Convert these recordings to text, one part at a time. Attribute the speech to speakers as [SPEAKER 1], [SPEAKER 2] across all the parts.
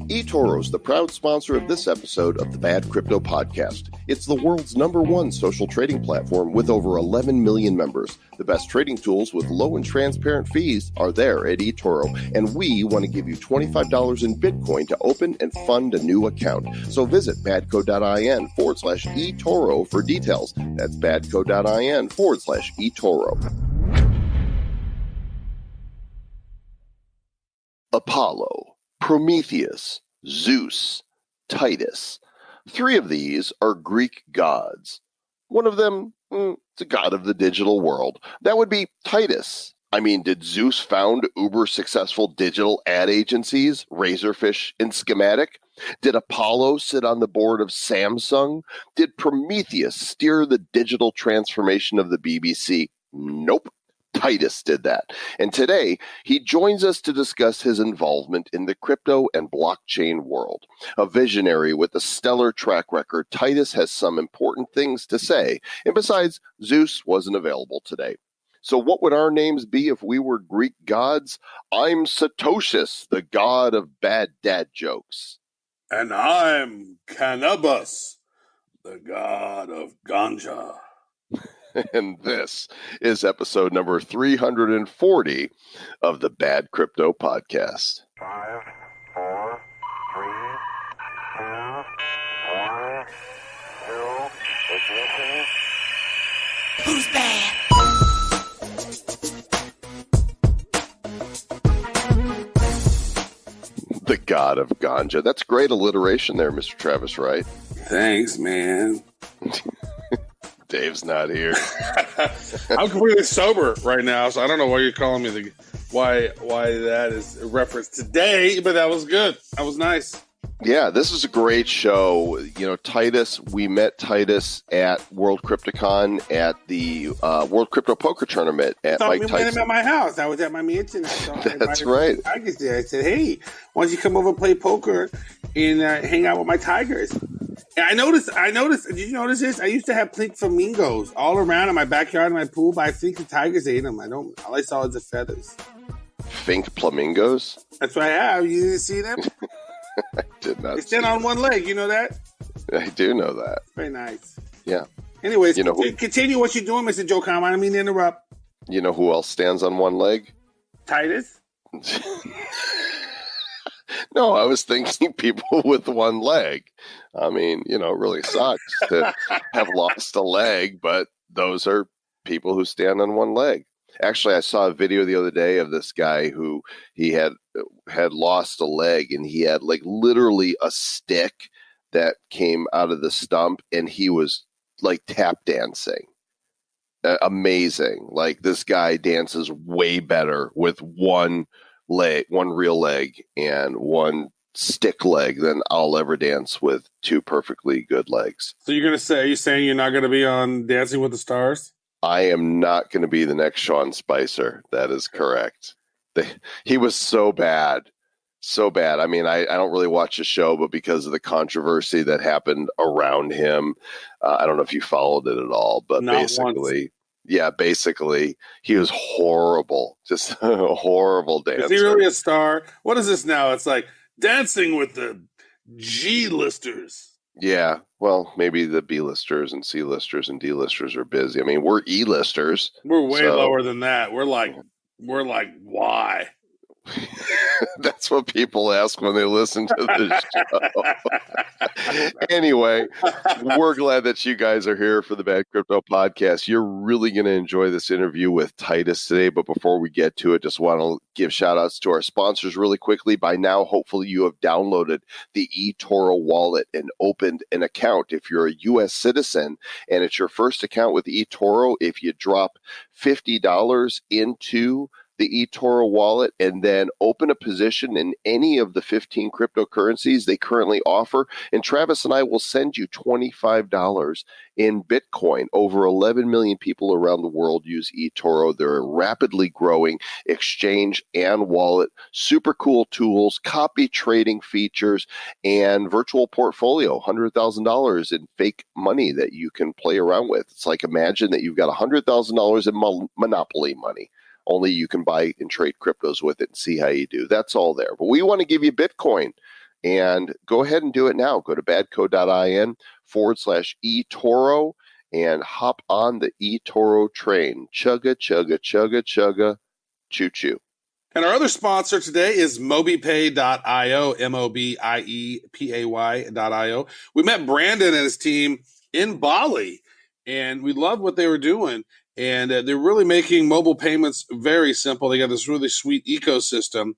[SPEAKER 1] eToro's the proud sponsor of this episode of the Bad Crypto Podcast. It's the world's #1 social trading platform with over 11 million members. The best trading tools with low and transparent fees are there at eToro, and we want to give you $25 in Bitcoin to open and fund a new account. So visit badco.in/eToro for details. That's badco.in/eToro. Apollo, Prometheus, Zeus, Titus. 3 of these are Greek gods. One of them, the god of the digital world. That would be Titus. I mean, did Zeus found uber-successful digital ad agencies, Razorfish and Schematic? Did Apollo sit on the board of Samsung? Did Prometheus steer the digital transformation of the BBC? Nope. Titus did that. And today, he joins us to discuss his involvement in the crypto and blockchain world. A visionary with a stellar track record, Titus has some important things to say. And besides, Zeus wasn't available today. So what would our names be if we were Greek gods? I'm Satoshus, the god of bad dad jokes.
[SPEAKER 2] And I'm Cannabus, the god of Ganja.
[SPEAKER 1] And this is episode number 340 of the Bad Crypto Podcast.
[SPEAKER 3] 5, 4, 3, 2, 1, 0, ignition.
[SPEAKER 4] Who's bad?
[SPEAKER 1] The god of Ganja. That's great alliteration there, Mr. Travis Wright.
[SPEAKER 2] Thanks, man.
[SPEAKER 1] Dave's not here.
[SPEAKER 2] I'm completely sober right now, so I don't know why you're calling me why that is a reference today, but that was good. That was nice.
[SPEAKER 1] Yeah, this is a great show. You know, Titus, we met Titus at World Crypticon at the World Crypto Poker Tournament at Mike Tyson.
[SPEAKER 2] We met him at my house. I was at my mansion.
[SPEAKER 1] That's right.
[SPEAKER 2] Tigers there. I said, hey, why don't you come over and play poker and hang out with my tigers? And I noticed, did you notice this? I used to have pink flamingos all around in my backyard in my pool, but I think the tigers ate them. All I saw was the feathers.
[SPEAKER 1] Pink flamingos?
[SPEAKER 2] That's what I have. You didn't see them?
[SPEAKER 1] I did not.
[SPEAKER 2] They stand on one leg. You know that?
[SPEAKER 1] I do know that.
[SPEAKER 2] Very nice.
[SPEAKER 1] Yeah.
[SPEAKER 2] Anyways, continue what you're doing, Mr. Joe Khan. I don't mean to interrupt.
[SPEAKER 1] You know who else stands on one leg?
[SPEAKER 2] Titus?
[SPEAKER 1] No, I was thinking people with one leg. I mean, it really sucks to have lost a leg, but those are people who stand on one leg. Actually, I saw a video the other day of this guy who he had lost a leg, and he had like literally a stick that came out of the stump, and he was like tap dancing. Amazing. Like, this guy dances way better with one real leg and one stick leg than I'll ever dance with 2 perfectly good legs.
[SPEAKER 2] So are you saying you're not going to be on Dancing with the Stars?
[SPEAKER 1] I am not going to be the next Sean Spicer. That is correct. He was so bad. So bad. I mean, I don't really watch the show, but because of the controversy that happened around him, I don't know if you followed it at all, but basically, he was horrible. Just a horrible dancer.
[SPEAKER 2] Is he really a star? What is this now? It's like Dancing with the G-listers.
[SPEAKER 1] Yeah, well, maybe the B-listers and C-listers and D-listers are busy. I mean, we're E-listers.
[SPEAKER 2] We're way lower than that. We're like, why?
[SPEAKER 1] That's what people ask when they listen to the show. Anyway, we're glad that you guys are here for the Bad Crypto Podcast. You're really going to enjoy this interview with Titus today. But before we get to it, just want to give shout outs to our sponsors really quickly. By now, hopefully you have downloaded the eToro wallet and opened an account. If you're a U.S. citizen and it's your first account with eToro, if you drop $50 into the eToro wallet and then open a position in any of the 15 cryptocurrencies they currently offer, and Travis and I will send you $25 in Bitcoin. Over 11 million people around the world use eToro. They're a rapidly growing exchange and wallet, super cool tools, copy trading features, and virtual portfolio, $100,000 in fake money that you can play around with. It's like, imagine that you've got $100,000 in Monopoly money. Only you can buy and trade cryptos with it and see how you do. That's all there. But we want to give you Bitcoin. And go ahead and do it now. Go to badco.in/eToro and hop on the eToro train. Chugga, chugga, chugga, chugga, choo choo.
[SPEAKER 2] And our other sponsor today is MobiPay.io, MobiPay.io. We met Brandon and his team in Bali, and we loved what they were doing. And they're really making mobile payments very simple. They got this really sweet ecosystem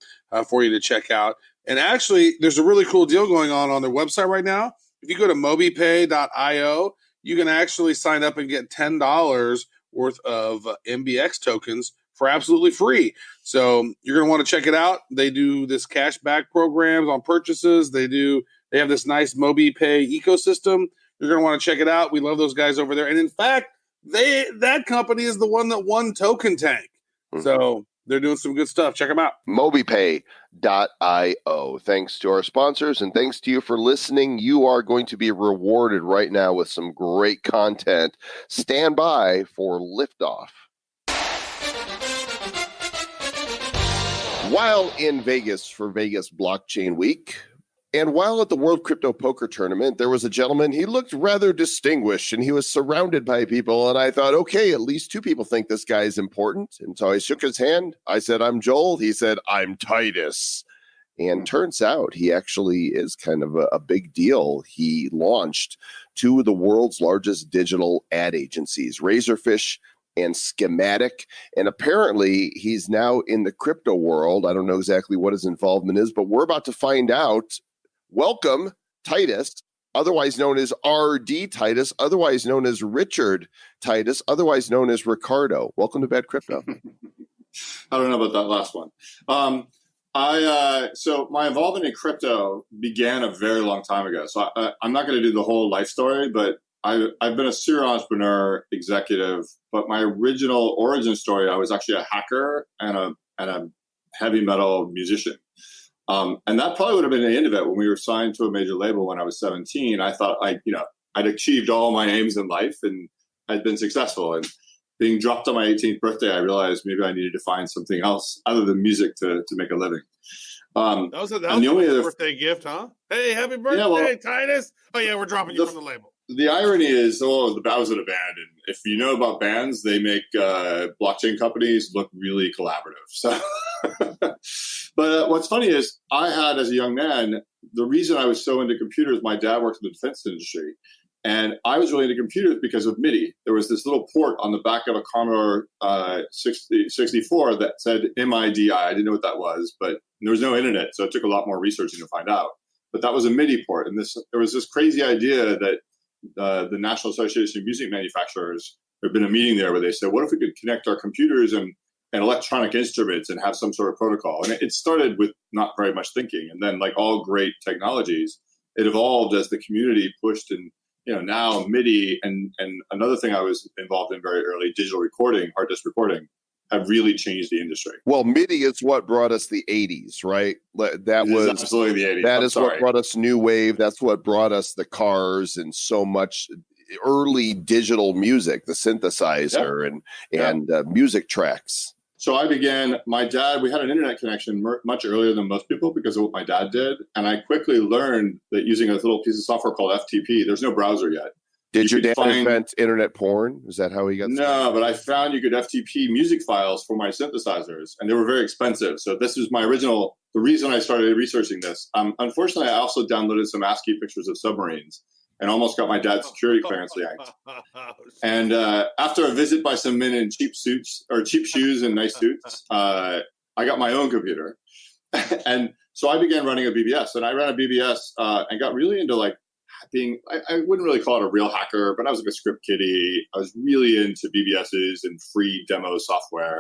[SPEAKER 2] for you to check out. And actually, there's a really cool deal going on their website right now. If you go to MobiPay.io, you can actually sign up and get $10 worth of MBX tokens for absolutely free. So you're going to want to check it out. They do this cashback programs on purchases. They have this nice MobiPay ecosystem. You're going to want to check it out. We love those guys over there. And in fact, that company is the one that won Token Tank. So they're doing some good stuff. Check them out.
[SPEAKER 1] MobiPay.io. Thanks to our sponsors and thanks to you for listening. You are going to be rewarded right now with some great content. Stand by for liftoff. While in Vegas for Vegas Blockchain Week, and while at the World Crypto Poker Tournament, there was a gentleman, he looked rather distinguished, and he was surrounded by people, and I thought, okay, at least two people think this guy is important, and so I shook his hand. I said, I'm Joel. He said, I'm Titus. And turns out he actually is kind of a big deal. He launched two of the world's largest digital ad agencies, Razorfish and Schematic, and apparently he's now in the crypto world. I don't know exactly what his involvement is, but we're about to find out. Welcome, Titus, otherwise known as RD Titus, otherwise known as Richard Titus, otherwise known as Ricardo. Welcome to Bad Crypto.
[SPEAKER 4] I don't know about that last one. So my involvement in crypto began a very long time ago. So I'm not going to do the whole life story, but I've been a serial entrepreneur, executive, but my original origin story, I was actually a hacker and a heavy metal musician. And that probably would have been the end of it when we were signed to a major label when I was 17. I thought I'd achieved all my aims in life and I'd been successful. And being dropped on my 18th birthday, I realized maybe I needed to find something else other than music to make a living.
[SPEAKER 2] That was a birthday gift, huh? Hey, happy birthday, Titus. Oh, yeah, we're dropping you from the label.
[SPEAKER 4] The irony is, I was in a band, and if you know about bands, they make blockchain companies look really collaborative. So, but what's funny is I had, as a young man, the reason I was so into computers, my dad worked in the defense industry, and I was really into computers because of MIDI. There was this little port on the back of a Commodore 64 that said MIDI. I didn't know what that was, but there was no internet, so it took a lot more researching to find out. But that was a MIDI port, and there was this crazy idea that the National Association of Music Manufacturers, there'd been a meeting there where they said, what if we could connect our computers and electronic instruments and have some sort of protocol? And it started with not very much thinking. And then, like all great technologies, it evolved as the community pushed. And now MIDI and another thing I was involved in very early, digital recording, hard disk recording, have really changed the industry.
[SPEAKER 1] Well, MIDI is what brought us the 80s, right? That was
[SPEAKER 4] absolutely the 80s.
[SPEAKER 1] That is what brought us new wave. That's what brought us the cars and so much early digital music, the synthesizer and music tracks.
[SPEAKER 4] So I began, my dad, we had an internet connection much earlier than most people because of what my dad did. And I quickly learned that using a little piece of software called FTP, there's no browser yet.
[SPEAKER 1] Did your dad invent internet porn? Is that how he got started?
[SPEAKER 4] No, but I found you could FTP music files for my synthesizers, and they were very expensive. So this was the reason I started researching this. Unfortunately, I also downloaded some ASCII pictures of submarines and almost got my dad's security clearance yanked. And after a visit by some men in cheap suits or cheap shoes and nice suits, I got my own computer. And so I began running a BBS, and I ran a BBS and got really into I wouldn't really call it a real hacker, but I was like a script kiddie. I was really into BBSs and free demo software.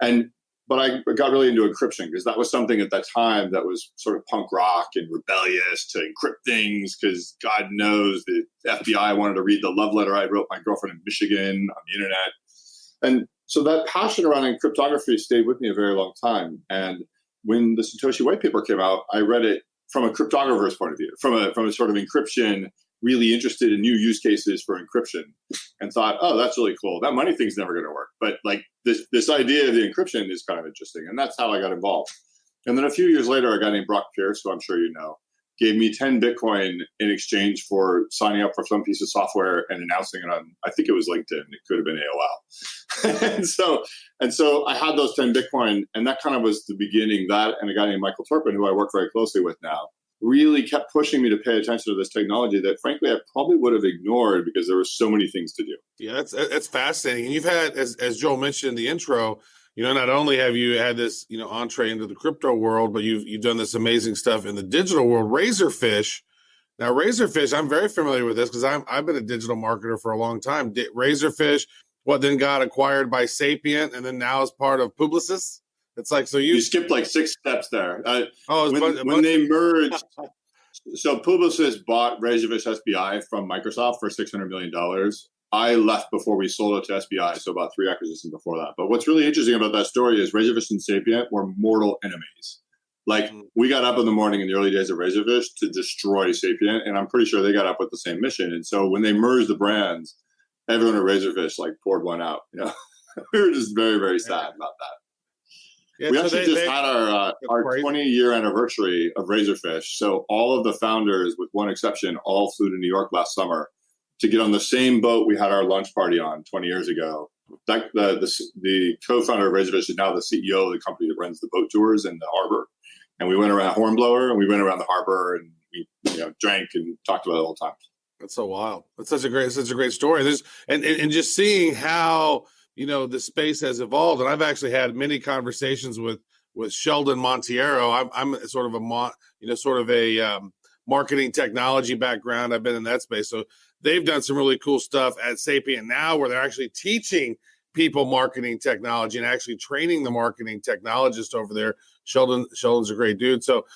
[SPEAKER 4] But I got really into encryption because that was something at that time that was sort of punk rock and rebellious to encrypt things because God knows the FBI wanted to read the love letter I wrote my girlfriend in Michigan on the internet. And so that passion around cryptography stayed with me a very long time. And when the Satoshi white paper came out, I read it from a cryptographer's point of view, from a sort of encryption, really interested in new use cases for encryption, and thought, oh, that's really cool. That money thing's never going to work. But like this idea of the encryption is kind of interesting. And that's how I got involved. And then a few years later, a guy named Brock Pierce, who I'm sure you know, gave me 10 Bitcoin in exchange for signing up for some piece of software and announcing it on, I think it was LinkedIn. It could have been AOL. and so I had those 10 Bitcoin, and that kind of was the beginning. That and a guy named Michael Turpin, who I work very closely with now, really kept pushing me to pay attention to this technology that, frankly, I probably would have ignored because there were so many things to do.
[SPEAKER 2] Yeah, that's fascinating. And you've had, as Joel mentioned in the intro, not only have you had this, entree into the crypto world, but you've done this amazing stuff in the digital world. Razorfish. Now, Razorfish, I'm very familiar with this because I've been a digital marketer for a long time. Razorfish, then got acquired by Sapient, and then now is part of Publicis. It's like, so you
[SPEAKER 4] skipped like 6 steps there.
[SPEAKER 2] When
[SPEAKER 4] they merged, so Publicis bought Razorfish SBI from Microsoft for $600 million. I left before we sold it to SBI, so about 3 acquisitions before that. But what's really interesting about that story is Razorfish and Sapient were mortal enemies. Like, we got up in the morning in the early days of Razorfish to destroy Sapient, and I'm pretty sure they got up with the same mission. And so when they merged the brands, everyone at Razorfish poured one out. We were just very, very sad about that. Yeah, we actually just had our 20-year anniversary of Razorfish. So all of the founders, with one exception, all flew to New York last summer to get on the same boat we had our lunch party on 20 years ago. The co-founder of Razorfish is now the CEO of the company that runs the boat tours in the harbor. And we went around Hornblower, and we went around the harbor, and we drank and talked about it the whole time.
[SPEAKER 2] That's so wild. That's such a great story. And just seeing how the space has evolved. And I've actually had many conversations with Sheldon Monteiro. I'm sort of a marketing technology background. I've been in that space. So they've done some really cool stuff at Sapient now where they're actually teaching people marketing technology and actually training the marketing technologist over there. Sheldon's a great dude. So,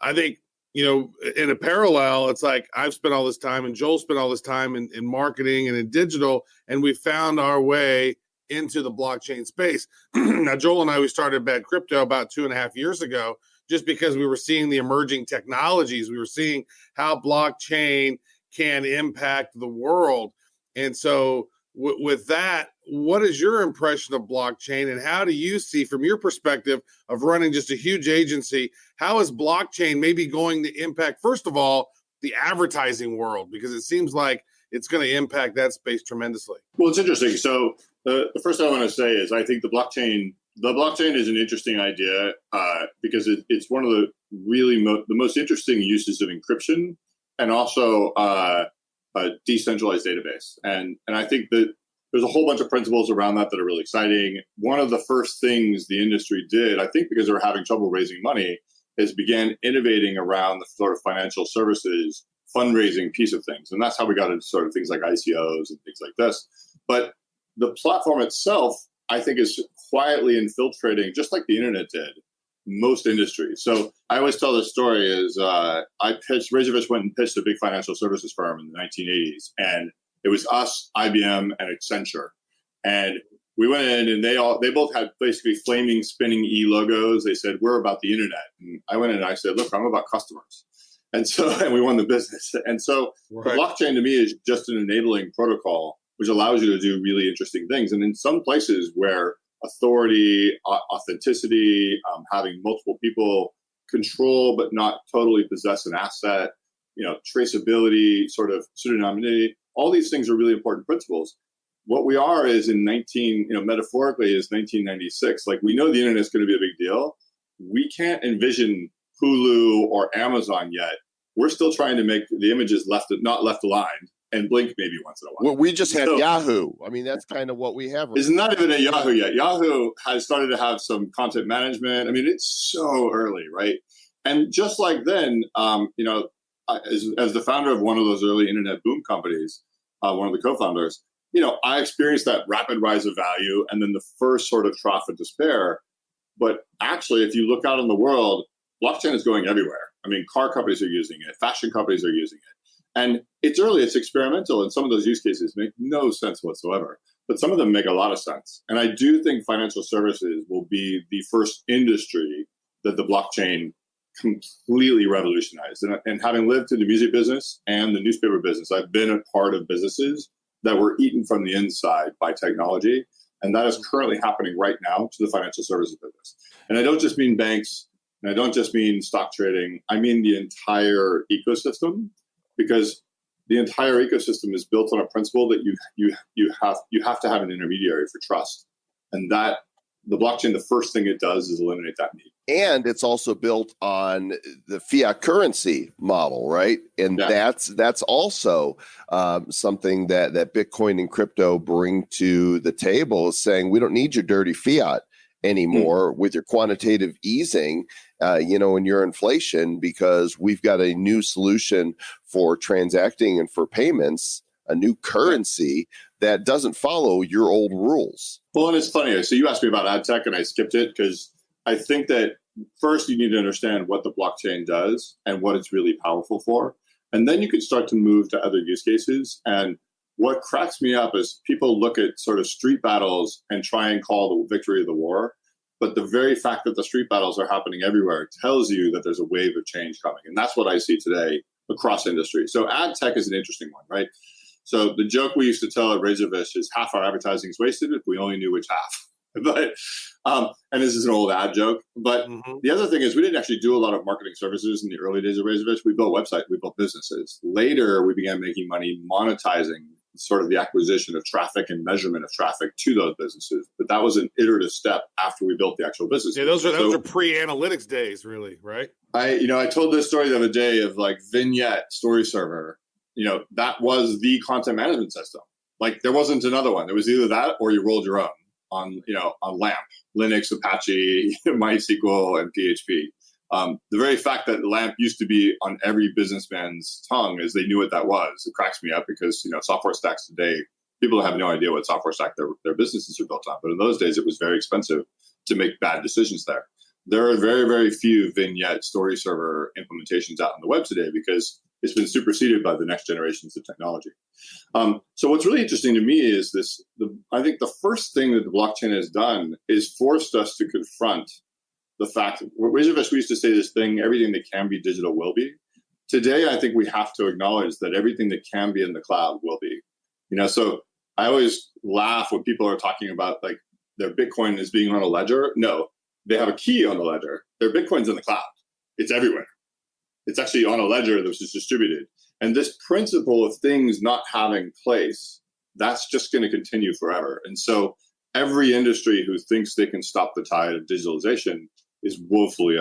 [SPEAKER 2] I think, in a parallel, it's like I've spent all this time and Joel spent all this time in marketing and in digital, and we found our way into the blockchain space. Now, Joel and I, we started Bad Crypto about 2.5 years ago, just because we were seeing the emerging technologies. We were seeing how blockchain can impact the world. And so with that, what is your impression of blockchain, and how do you see, from your perspective of running just a huge agency, how is blockchain maybe going to impact, first of all, the advertising world? Because it seems like it's going to impact that space tremendously.
[SPEAKER 4] Well, it's interesting. So the first thing I want to say is I think the blockchain is an interesting idea because it's one of the really the most interesting uses of encryption, and also a decentralized database. And I think that there's a whole bunch of principles around that are really exciting. One of the first things the industry did, I think because they were having trouble raising money, is began innovating around the sort of financial services fundraising piece of things. And that's how we got into sort of things like ICOs and things like this. But the platform itself, I think, is quietly infiltrating, just like the internet did, most industries. So I always tell this story is Razorfish went and pitched a big financial services firm in the 1980s. And it was us, IBM, and Accenture. And we went in, and they both had basically flaming, spinning E logos. They said, "We're about the internet." And I went in and I said, "Look, I'm about customers." And we won the business. And so The blockchain to me is just an enabling protocol, which allows you to do really interesting things. And in some places where authority, authenticity, having multiple people control but not totally possess an asset, traceability, sort of pseudonymity, all these things are really important principles. What we are is metaphorically is 1996. Like, we know the internet is going to be a big deal. We can't envision Hulu or Amazon yet. We're still trying to make the images not left aligned and blink maybe once in a while.
[SPEAKER 1] Well, we just had Yahoo. I mean, that's kind of what we have.
[SPEAKER 4] It's not even at Yahoo yet. Yahoo has started to have some content management. I mean, it's so early, right? And just like then, as the founder of one of those early internet boom companies, one of the co-founders, I experienced that rapid rise of value and then the first sort of trough of despair. But actually, if you look out in the world, blockchain is going everywhere. I mean, car companies are using it, fashion companies are using it. And it's early, it's experimental, and some of those use cases make no sense whatsoever. But some of them make a lot of sense. And I do think financial services will be the first industry that the blockchain completely revolutionized. And having lived in the music business and the newspaper business, I've been a part of businesses that were eaten from the inside by technology. And that is currently happening right now to the financial services business. And I don't just mean banks And I don't just mean stock trading, I mean the entire ecosystem, because the entire ecosystem is built on a principle that you have to have an intermediary for trust. And that the blockchain, the first thing it does is eliminate that need.
[SPEAKER 1] And it's also built on the fiat currency model, right? And that's also something that Bitcoin and crypto bring to the table, is saying we don't need your dirty fiat anymore with your quantitative easing, and your inflation, because we've got a new solution for transacting and for payments, a new currency that doesn't follow your old rules.
[SPEAKER 4] Well, and it's funny. So you asked me about ad tech and I skipped it because I think that first you need to understand what the blockchain does and what it's really powerful for. And then you can start to move to other use cases. And what cracks me up is people look at sort of street battles and try and call the victory of the war. But the very fact that the street battles are happening everywhere tells you that there's a wave of change coming. And that's what I see today across industry. So ad tech is an interesting one, right? So the joke we used to tell at Razorfish is half our advertising is wasted if we only knew which half. But and this is an old ad joke. But the other thing is we didn't actually do a lot of marketing services in the early days of Razorfish. We built websites, we built businesses. Later, we began making money monetizing sort of the acquisition of traffic and measurement of traffic to those businesses. But that was an iterative step after we built the actual business.
[SPEAKER 2] Yeah, those are pre-analytics days, really, right?
[SPEAKER 4] I told this story the other day of like Vignette Story Server. That was the content management system. Like there wasn't another one. There was either that or you rolled your own on LAMP, Linux, Apache, MySQL, and PHP. The very fact that LAMP used to be on every businessman's tongue is they knew what that was. It cracks me up because, software stacks today, people have no idea what software stack their businesses are built on. But in those days, it was very expensive to make bad decisions there. There are very, very few Vignette Story Server implementations out on the web today because it's been superseded by the next generations of technology. So what's really interesting to me is I think the first thing that the blockchain has done is forced us to confront the fact that Razorfish, we used to say this thing, everything that can be digital will be. Today, I think we have to acknowledge that everything that can be in the cloud will be. So I always laugh when people are talking about like their Bitcoin is being on a ledger. No, they have a key on the ledger. Their Bitcoin's in the cloud. It's everywhere. It's actually on a ledger that is distributed. And this principle of things not having place, that's just going to continue forever. And so every industry who thinks they can stop the tide of digitalization is woefully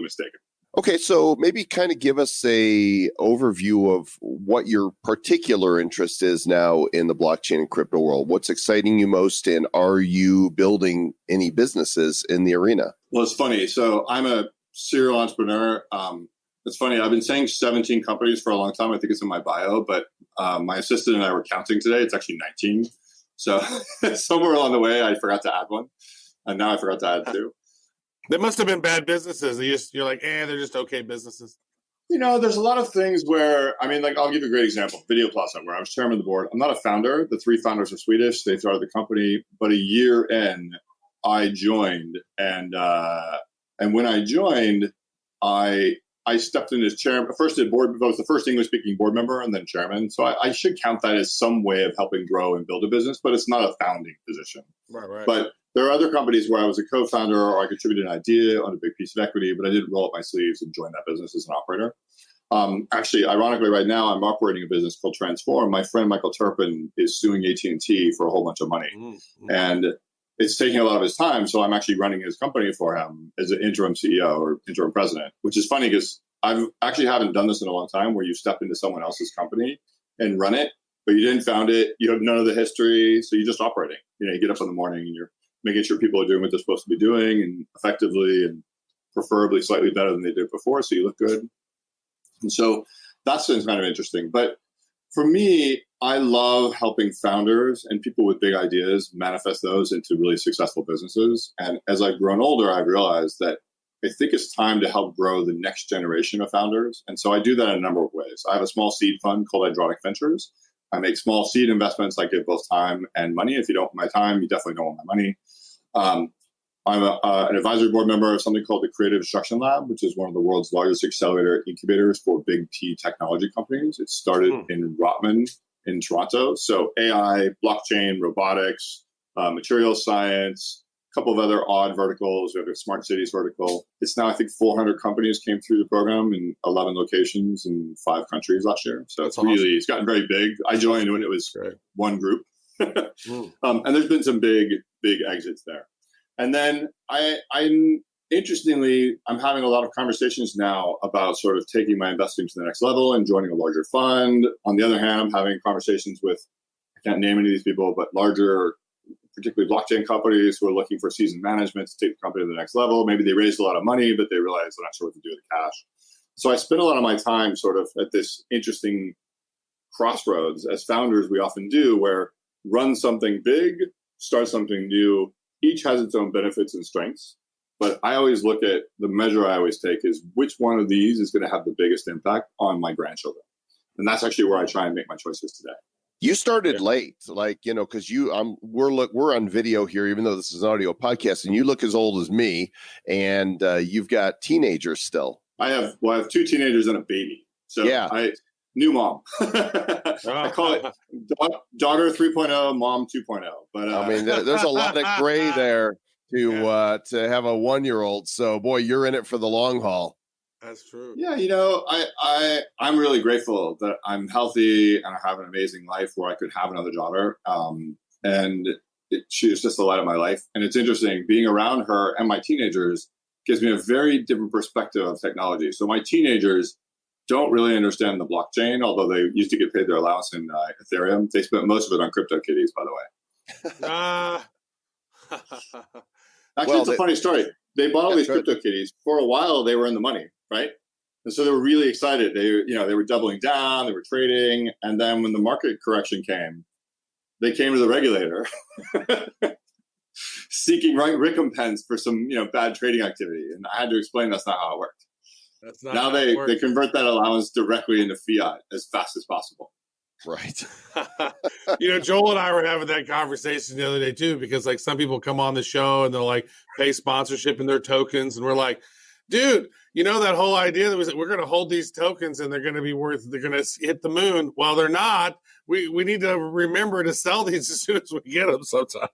[SPEAKER 4] mistaken.
[SPEAKER 1] Okay, so maybe kind of give us a overview of what your particular interest is now in the blockchain and crypto world. What's exciting you most, and are you building any businesses in the arena?
[SPEAKER 4] Well, it's funny. So I'm a serial entrepreneur. It's funny. I've been saying 17 companies for a long time. I think it's in my bio, but my assistant and I were counting today. It's actually 19. So somewhere along the way, I forgot to add one, and now I forgot to add two.
[SPEAKER 2] They must have been bad businesses. You're like, they're just okay businesses.
[SPEAKER 4] There's a lot of things where, I'll give you a great example. Video Plaza, where I was chairman of the board. I'm not a founder. The three founders are Swedish. They started the company, but a year in, I joined, and when I joined, I stepped in as chairman. First, I was the first English-speaking board member, and then chairman. So I should count that as some way of helping grow and build a business, but it's not a founding position. Right. But there are other companies where I was a co-founder or I contributed an idea on a big piece of equity, but I didn't roll up my sleeves and join that business as an operator. Actually, ironically, right now I'm operating a business called Transform. My friend Michael Turpin is suing AT&T for a whole bunch of money, and it's taking a lot of his time. So I'm actually running his company for him as an interim CEO or interim president, which is funny because I actually haven't done this in a long time, where you step into someone else's company and run it, but you didn't found it. You have none of the history, so you're just operating. You get up in the morning and you're making sure people are doing what they're supposed to be doing and effectively and preferably slightly better than they did before, so you look good. And so that's kind of interesting. But for me, I love helping founders and people with big ideas manifest those into really successful businesses. And as I've grown older, I've realized that I think it's time to help grow the next generation of founders. And so I do that in a number of ways. I have a small seed fund called Hydronic Ventures. I make small seed investments. I give both time and money. If you don't want my time, you definitely don't want my money. I'm an advisory board member of something called the Creative Destruction Lab, which is one of the world's largest accelerator incubators for big T technology companies. It started in Rotman in Toronto. So AI, blockchain, robotics, material science, couple of other odd verticals. We have a smart cities vertical. It's now, I think, 400 companies came through the program in 11 locations in 5 countries last year. So it's really, it's gotten very big. I joined when it was one group. And there's been some big exits there. And then interestingly, I'm having a lot of conversations now about sort of taking my investing to the next level and joining a larger fund. On the other hand, I'm having conversations with, I can't name any of these people, but larger, particularly blockchain companies who are looking for seasoned management to take the company to the next level. Maybe they raised a lot of money, but they realize they're not sure what to do with the cash. So I spend a lot of my time sort of at this interesting crossroads, as founders we often do, where run something big, start something new. Each has its own benefits and strengths. But I always look at the measure I always take is which one of these is going to have the biggest impact on my grandchildren. And that's actually where I try and make my choices today.
[SPEAKER 1] You started late, like, you know, because we're on video here, even though this is an audio podcast, and you look as old as me, and you've got teenagers still.
[SPEAKER 4] I have 2 teenagers and a baby. So yeah, new mom. I call it daughter 3.0, mom 2.0. But
[SPEAKER 1] I mean, there's a lot of gray there to have a 1-year-old. So boy, you're in it for the long haul.
[SPEAKER 2] That's true.
[SPEAKER 4] Yeah, you know, I'm really grateful that I'm healthy and I have an amazing life where I could have another daughter. And she is just the light of my life. And it's interesting, being around her and my teenagers gives me a very different perspective of technology. So my teenagers don't really understand the blockchain, although they used to get paid their allowance in Ethereum. They spent most of it on CryptoKitties, by the way. Actually, it's a funny story. They bought all these CryptoKitties. For a while, they were in the money, right? And so they were really excited. They were doubling down, they were trading. And then when the market correction came, they came to the regulator seeking recompense for some, bad trading activity. And I had to explain that's not how it worked.
[SPEAKER 2] That's not
[SPEAKER 4] now they convert that allowance directly into fiat as fast as possible.
[SPEAKER 1] Right.
[SPEAKER 2] Joel and I were having that conversation the other day too, because like some people come on the show and they'll like pay sponsorship in their tokens, and we're like, dude, that whole idea that was that we're going to hold these tokens and they're going to hit the moon. Well, they're not. We need to remember to sell these as soon as we get them sometime.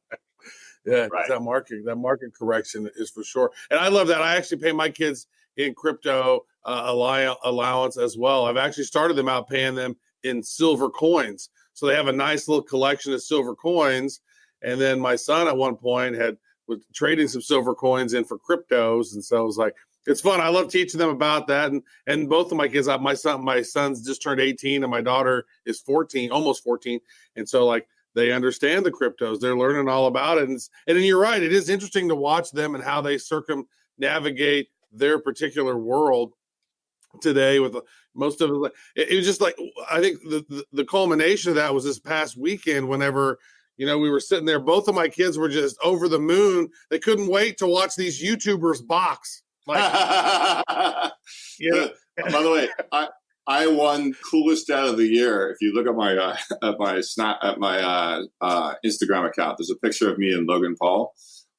[SPEAKER 2] Yeah, right. that market correction is for sure. And I love that. I actually pay my kids in crypto allowance as well. I've actually started them out paying them in silver coins. So they have a nice little collection of silver coins. And then my son at one point was trading some silver coins in for cryptos. And so it was like, it's fun. I love teaching them about that. And both of my kids, my son's just turned 18 and my daughter is 14, almost 14. And so like they understand the cryptos. They're learning all about it. And then you're right. It is interesting to watch them and how they circumnavigate their particular world today with most of it. It was just like, I think the culmination of that was this past weekend whenever, we were sitting there, both of my kids were just over the moon. They couldn't wait to watch these YouTubers box. Like,
[SPEAKER 4] By the way, I won coolest dad of the year. If you look at my Instagram account, there's a picture of me and Logan Paul.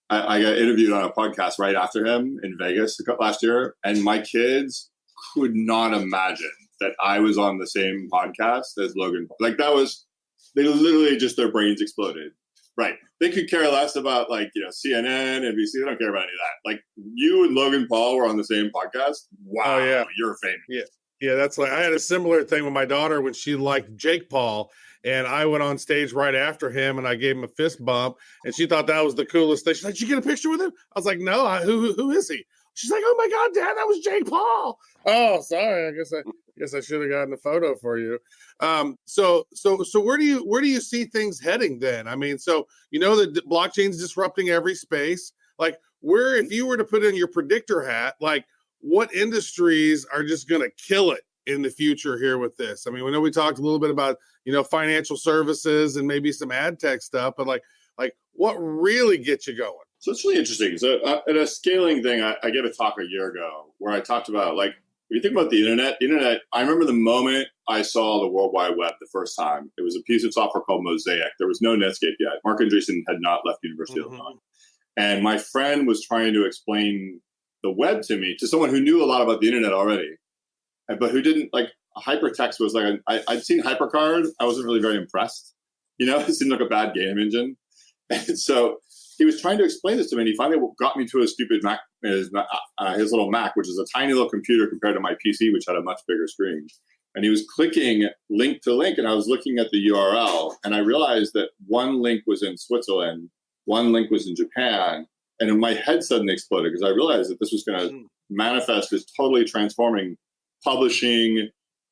[SPEAKER 4] I got interviewed on a podcast right after him in Vegas last year, and my kids could not imagine that I was on the same podcast as Logan Paul. Like they literally just, their brains exploded. Right. They could care less about CNN, NBC. They don't care about any of that. Like you and Logan Paul were on the same podcast. Wow. Oh, yeah. You're famous.
[SPEAKER 2] Yeah. Yeah. That's like, I had a similar thing with my daughter when she liked Jake Paul, and I went on stage right after him and I gave him a fist bump, and she thought that was the coolest thing. She's like, did you get a picture with him? I was like, no, who is he? She's like, oh my God, Dad, that was Jake Paul. Oh, sorry. I guess I should have gotten a photo for you. So where do you see things heading then? I mean, so that blockchain's disrupting every space. Like, where, if you were to put in your predictor hat, like what industries are just going to kill it in the future here with this? I mean, we know we talked a little bit about, financial services and maybe some ad tech stuff, but like what really gets you going?
[SPEAKER 4] So it's really interesting. So at a scaling thing, I gave a talk a year ago where I talked about, like, when you think about the internet, I remember the moment I saw the World Wide Web the first time. It was a piece of software called Mosaic. There was no Netscape yet. Mark Andreessen had not left University of Illinois. And my friend was trying to explain the web to me, to someone who knew a lot about the internet already, but who didn't, like, hypertext was like, I'd seen HyperCard. I wasn't really very impressed. It seemed like a bad game engine. And so he was trying to explain this to me, and he finally got me to a stupid Mac, his little Mac, which is a tiny little computer compared to my PC, which had a much bigger screen. And he was clicking link to link, and I was looking at the URL, and I realized that one link was in Switzerland, one link was in Japan, and in my head suddenly exploded because I realized that this was going to manifest as totally transforming publishing,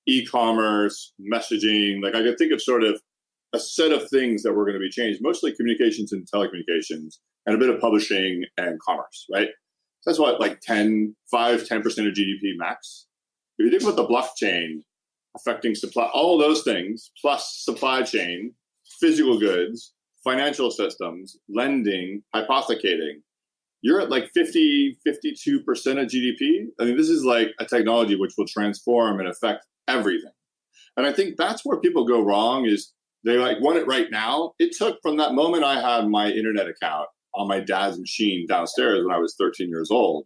[SPEAKER 4] e-commerce, messaging. Like I could think of sort of a set of things that were going to be changed, mostly communications and telecommunications, and a bit of publishing and commerce, right? So that's what, like 10% of GDP max. If you think about the blockchain affecting supply, all those things, plus supply chain, physical goods, financial systems, lending, hypothecating, you're at like 50, 52% of GDP. I mean, this is like a technology which will transform and affect everything. And I think that's where people go wrong is they like want it right now. It took from that moment I had my internet account on my dad's machine downstairs when I was 13 years old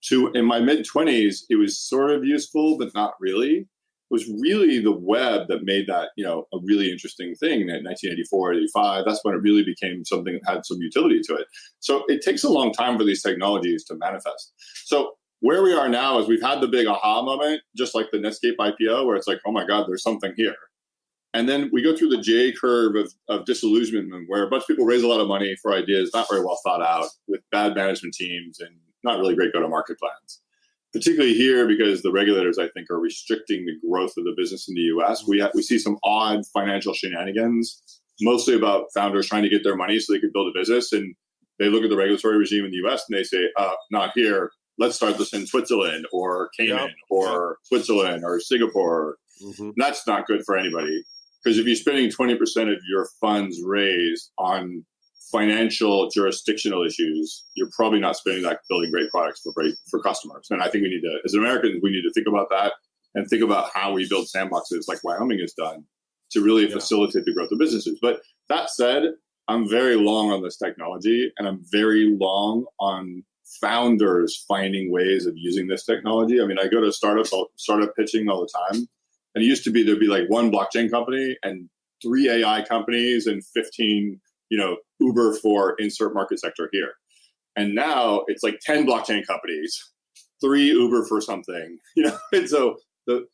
[SPEAKER 4] to in my mid 20s, it was sort of useful, but not really. It was really the web that made that, a really interesting thing in 1984, 85. That's when it really became something that had some utility to it. So it takes a long time for these technologies to manifest. So where we are now is we've had the big aha moment, just like the Netscape IPO, where it's like, oh my God, there's something here. And then we go through the J curve of disillusionment, where a bunch of people raise a lot of money for ideas not very well thought out, with bad management teams and not really great go-to-market plans. Particularly here, because the regulators, I think, are restricting the growth of the business in the U.S. We see some odd financial shenanigans, mostly about founders trying to get their money so they could build a business. And they look at the regulatory regime in the U.S. and they say, not here. Let's start this in Switzerland or Cayman or Switzerland or Singapore. Mm-hmm. That's not good for anybody. Because if you're spending 20% of your funds raised on financial jurisdictional issues, you're probably not spending that building great products for customers. And I think we need to, as Americans, we need to think about that and think about how we build sandboxes like Wyoming has done to really facilitate the growth of businesses. But that said, I'm very long on this technology, and I'm very long on founders finding ways of using this technology. I mean, I go to startup pitching all the time. And it used to be there'd be like one blockchain company and 3 AI companies and 15, Uber for insert market sector here. And now it's like 10 blockchain companies, 3 Uber for something, And so the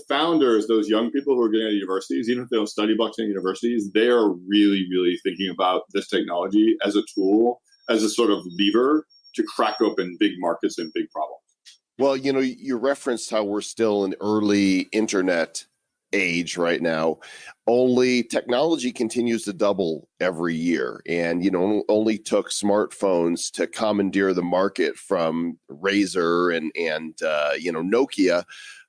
[SPEAKER 4] founders, those young people who are getting out of universities, even if they don't study blockchain universities, they are really, really thinking about this technology as a tool, as a sort of lever to crack open big markets and big problems.
[SPEAKER 1] Well, you referenced how we're still in early internet age right now. Only technology continues to double every year. And, only took smartphones to commandeer the market from Razor and Nokia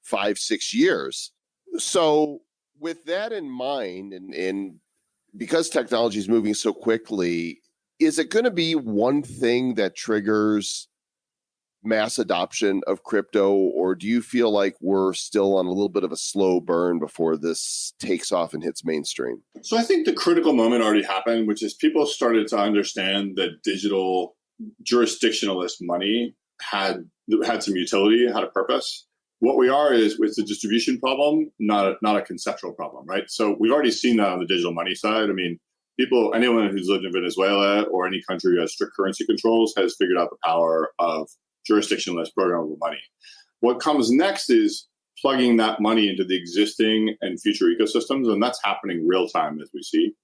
[SPEAKER 1] 5-6 years. So with that in mind, and because technology is moving so quickly, is it going to be one thing that triggers mass adoption of crypto, or do you feel like we're still on a little bit of a slow burn before this takes off and hits mainstream?
[SPEAKER 4] So I think the critical moment already happened, which is people started to understand that digital jurisdictionalist money had some utility, had a purpose. What we are is it's a distribution problem, not a conceptual problem, right? So we've already seen that on the digital money side. I mean, anyone who's lived in Venezuela or any country who has strict currency controls has figured out the power of jurisdictionless programmable money. What comes next is plugging that money into the existing and future ecosystems, and that's happening real time as we see.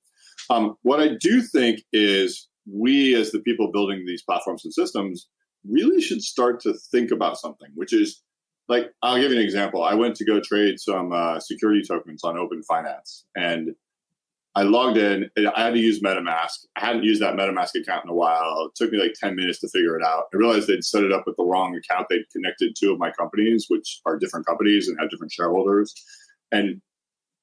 [SPEAKER 4] What I do think is we, as the people building these platforms and systems, really should start to think about something, which is, like, I'll give you an example. I went to go trade some security tokens on Open Finance, and I logged in. I had to use MetaMask. I hadn't used that MetaMask account in a while. It took me like 10 minutes to figure it out. I realized they'd set it up with the wrong account. They'd connected 2 of my companies, which are different companies and have different shareholders. And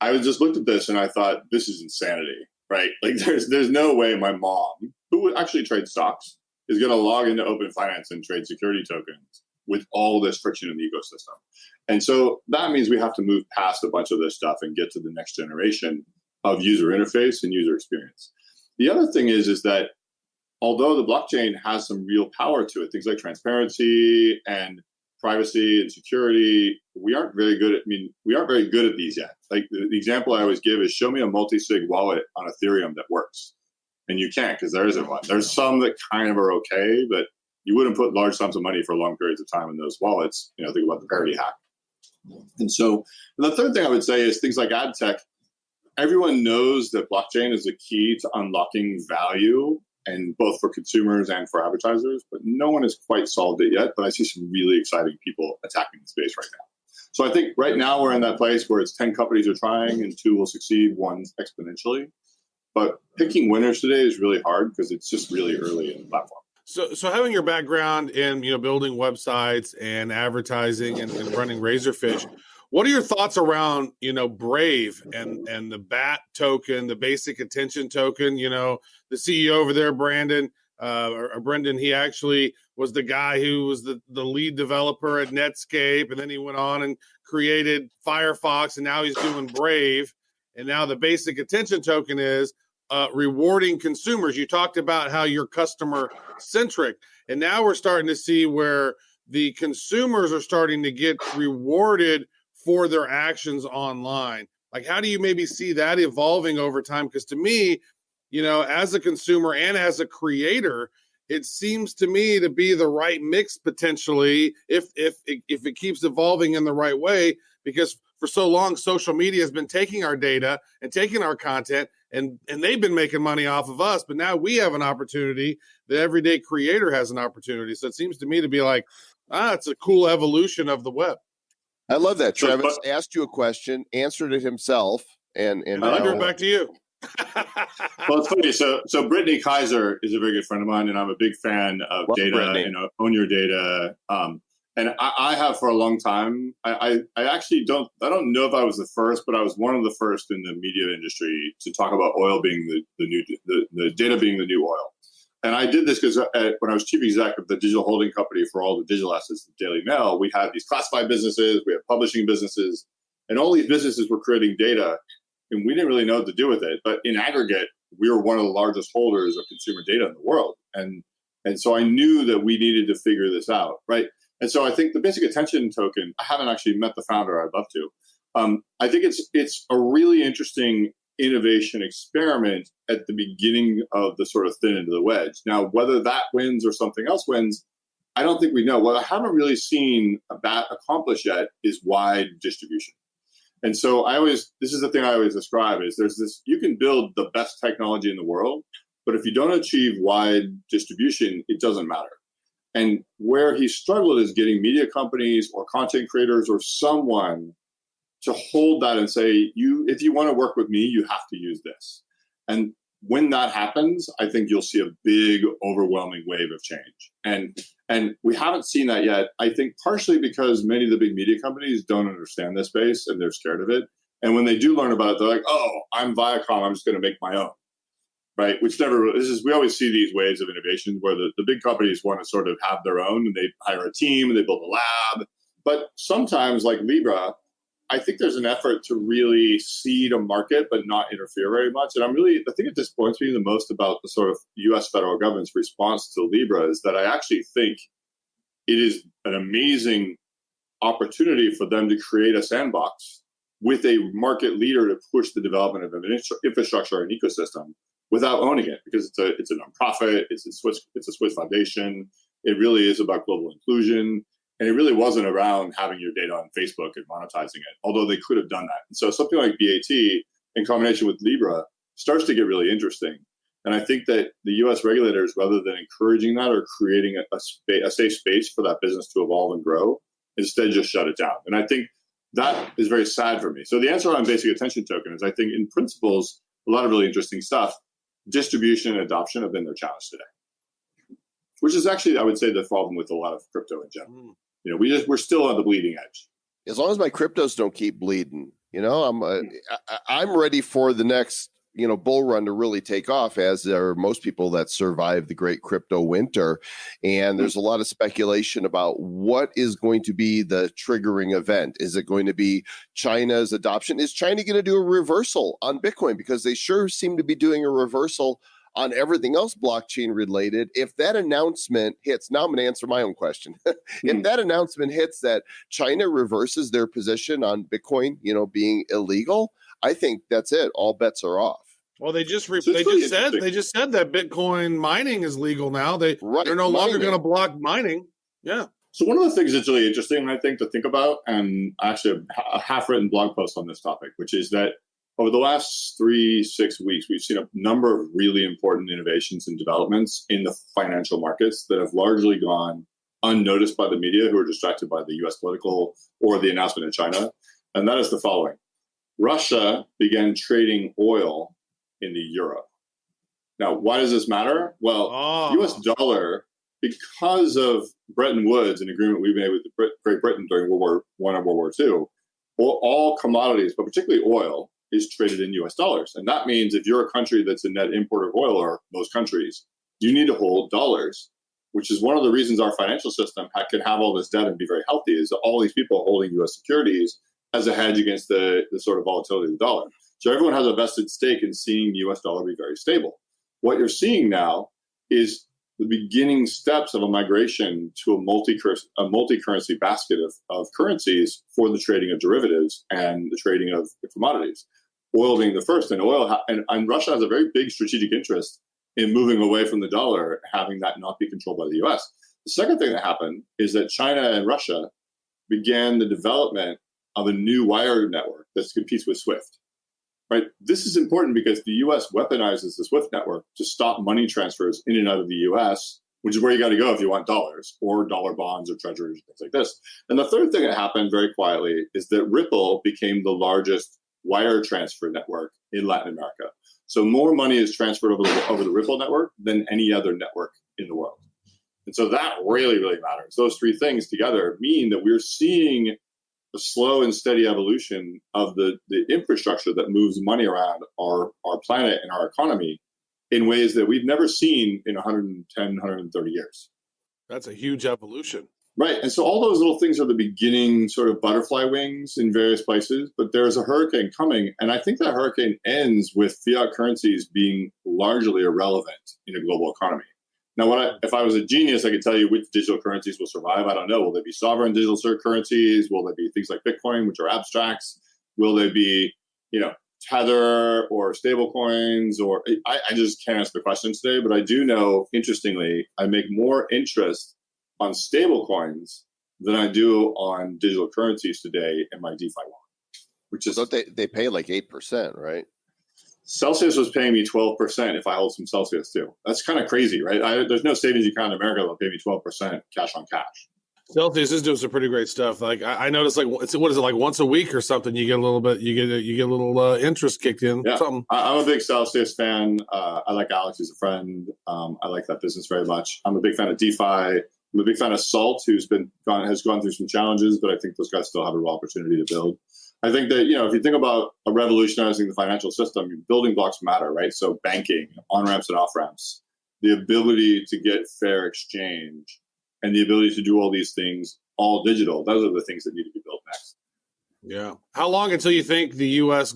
[SPEAKER 4] I just looked at this and I thought, this is insanity, right? Like there's no way my mom, who would actually trade stocks, is going to log into Open Finance and trade security tokens with all this friction in the ecosystem. And so that means we have to move past a bunch of this stuff and get to the next generation of user interface and user experience. The other thing is that although the blockchain has some real power to it, things like transparency and privacy and security, we aren't very good at these yet. Like the example I always give is show me a multi-sig wallet on Ethereum that works. And you can't, because there isn't one. There's some that kind of are okay, but you wouldn't put large sums of money for long periods of time in those wallets. Think about the parity hack. And so the third thing I would say is things like ad tech. Everyone knows that blockchain is the key to unlocking value, and both for consumers and for advertisers, but no one has quite solved it yet. But I see some really exciting people attacking the space right now. So I think right now we're in that place where it's 10 companies are trying and 2 will succeed, 1 exponentially. But picking winners today is really hard because it's just really early in the platform.
[SPEAKER 2] So having your background in building websites and advertising and running Razorfish, what are your thoughts around Brave and the BAT token, the basic attention token? The CEO over there, Brendan, he actually was the guy who was the lead developer at Netscape, and then he went on and created Firefox, and now he's doing Brave. And now the basic attention token is rewarding consumers. You talked about how you're customer centric, and now we're starting to see where the consumers are starting to get rewarded for their actions online. Like, how do you maybe see that evolving over time? Because to me, as a consumer and as a creator, it seems to me to be the right mix potentially if it keeps evolving in the right way. Because for so long, social media has been taking our data and taking our content, and they've been making money off of us. But now we have an opportunity. The everyday creator has an opportunity. So it seems to me to be like, it's a cool evolution of the web.
[SPEAKER 1] I love that. Travis asked you a question, answered it himself, and
[SPEAKER 2] I'll give it back to you.
[SPEAKER 4] Well, it's funny. So Brittany Kaiser is a very good friend of mine, and I'm a big fan of data.
[SPEAKER 1] Brittany.
[SPEAKER 4] Own your data. And I have for a long time. I actually don't know if I was the first, but I was one of the first in the media industry to talk about oil being the data being the new oil. And I did this because when I was chief exec of the digital holding company for all the digital assets of Daily Mail, we had these classified businesses, we had publishing businesses, and all these businesses were creating data, and we didn't really know what to do with it. But in aggregate, we were one of the largest holders of consumer data in the world. And so I knew that we needed to figure this out, right? And so I think the basic attention token, I haven't actually met the founder, I'd love to. I think it's a really interesting innovation experiment at the beginning of the sort of thin end of the wedge. Now, whether that wins or something else wins, I don't think we know. What I haven't really seen that accomplish yet is wide distribution. And so this is the thing I always describe is there's this, you can build the best technology in the world, but if you don't achieve wide distribution, it doesn't matter. And where he struggled is getting media companies or content creators or someone to hold that and say, if you want to work with me, you have to use this. And when that happens, I think you'll see a big, overwhelming wave of change. And we haven't seen that yet. I think partially because many of the big media companies don't understand this space and they're scared of it. And when they do learn about it, they're like, oh, I'm Viacom, I'm just going to make my own. Right? We always see these waves of innovation where the big companies want to sort of have their own, and they hire a team and they build a lab. But sometimes, like Libra, I think there's an effort to really seed a market but not interfere very much. And the thing that disappoints me the most about the sort of U.S. federal government's response to Libra is that I actually think it is an amazing opportunity for them to create a sandbox with a market leader to push the development of an infrastructure and ecosystem without owning it, because it's a nonprofit, it's a Swiss foundation. It really is about global inclusion. And it really wasn't around having your data on Facebook and monetizing it, although they could have done that. And so something like BAT in combination with Libra starts to get really interesting. And I think that the U.S. regulators, rather than encouraging that or creating a safe space for that business to evolve and grow, instead just shut it down. And I think that is very sad for me. So the answer on basic attention token is I think in principles, a lot of really interesting stuff. Distribution and adoption have been their challenge today, which is actually, I would say, the problem with a lot of crypto in general. We're still on the bleeding edge.
[SPEAKER 1] As long as my cryptos don't keep bleeding, I'm ready for the next, bull run to really take off, as are most people that survive the great crypto winter. And there's a lot of speculation about what is going to be the triggering event. Is it going to be China's adoption? Is China going to do a reversal on Bitcoin? Because they sure seem to be doing a reversal on everything else blockchain related. If that announcement hits, now I'm going to answer my own question. If that announcement hits that China reverses their position on Bitcoin, being illegal, I think that's it. All bets are off.
[SPEAKER 2] Well, they just
[SPEAKER 4] So it's really interesting.
[SPEAKER 2] said that Bitcoin mining is legal now. They're no longer going to block mining. Yeah.
[SPEAKER 4] So one of the things that's really interesting, I think, to think about, and actually a half-written blog post on this topic, which is that over the last 3-6 weeks, we've seen a number of really important innovations and developments in the financial markets that have largely gone unnoticed by the media, who are distracted by the U.S. political or the announcement in China. And that is the following. Russia began trading oil in the euro. Now, why does this matter? Well, U.S. dollar, because of Bretton Woods, an agreement we made with Great Britain during World War I and World War II, all commodities, but particularly oil, is traded in U.S. dollars. And that means if you're a country that's a net importer of oil, or most countries, you need to hold dollars, which is one of the reasons our financial system can have all this debt and be very healthy, is all these people holding U.S. securities as a hedge against the sort of volatility of the dollar. So everyone has a vested stake in seeing the U.S. dollar be very stable. What you're seeing now is the beginning steps of a migration to a multi-currency basket of currencies for the trading of derivatives and the trading of commodities. Oil being the first, and Russia has a very big strategic interest in moving away from the dollar, having that not be controlled by the U.S. The second thing that happened is that China and Russia began the development of a new wire network that competes with SWIFT. Right? This is important because the U.S. weaponizes the SWIFT network to stop money transfers in and out of the U.S., which is where you got to go if you want dollars or dollar bonds or treasuries, things like this. And the third thing that happened very quietly is that Ripple became the largest wire transfer network in Latin America. So more money is transferred over the Ripple network than any other network in the world. And so that really, really matters. Those three things together mean that we're seeing a slow and steady evolution of the infrastructure that moves money around our planet and our economy in ways that we've never seen in 110, 130 years.
[SPEAKER 2] That's a huge evolution.
[SPEAKER 4] Right. And so all those little things are the beginning sort of butterfly wings in various places, but there's a hurricane coming. And I think that hurricane ends with fiat currencies being largely irrelevant in a global economy. Now, if I was a genius, I could tell you which digital currencies will survive. I don't know. Will they be sovereign digital currencies? Will they be things like Bitcoin, which are abstracts? Will they be, Tether or stable coins? Or I just can't answer the question today. But I do know, interestingly, I make more interest on stable coins than I do on digital currencies today in my DeFi wallet. Which is
[SPEAKER 1] they pay like 8%, right?
[SPEAKER 4] Celsius was paying me 12% if I hold some Celsius too. That's kind of crazy, right? There's no savings account in America that'll pay me 12% cash on cash.
[SPEAKER 2] Celsius is doing some pretty great stuff. Like I noticed, like what is it, like once a week or something? You get a little bit, you get a little interest kicked in.
[SPEAKER 4] Yeah,
[SPEAKER 2] something.
[SPEAKER 4] I'm a big Celsius fan. I like Alex; he's a friend. I like that business very much. I'm a big fan of DeFi. I'm a big fan of Salt, has gone through some challenges, but I think those guys still have a real opportunity to build. I think that, if you think about revolutionizing the financial system, building blocks matter, right? So banking, on-ramps and off-ramps, the ability to get fair exchange, and the ability to do all these things all digital, those are the things that need to be built next.
[SPEAKER 2] Yeah. How long until you think the U.S.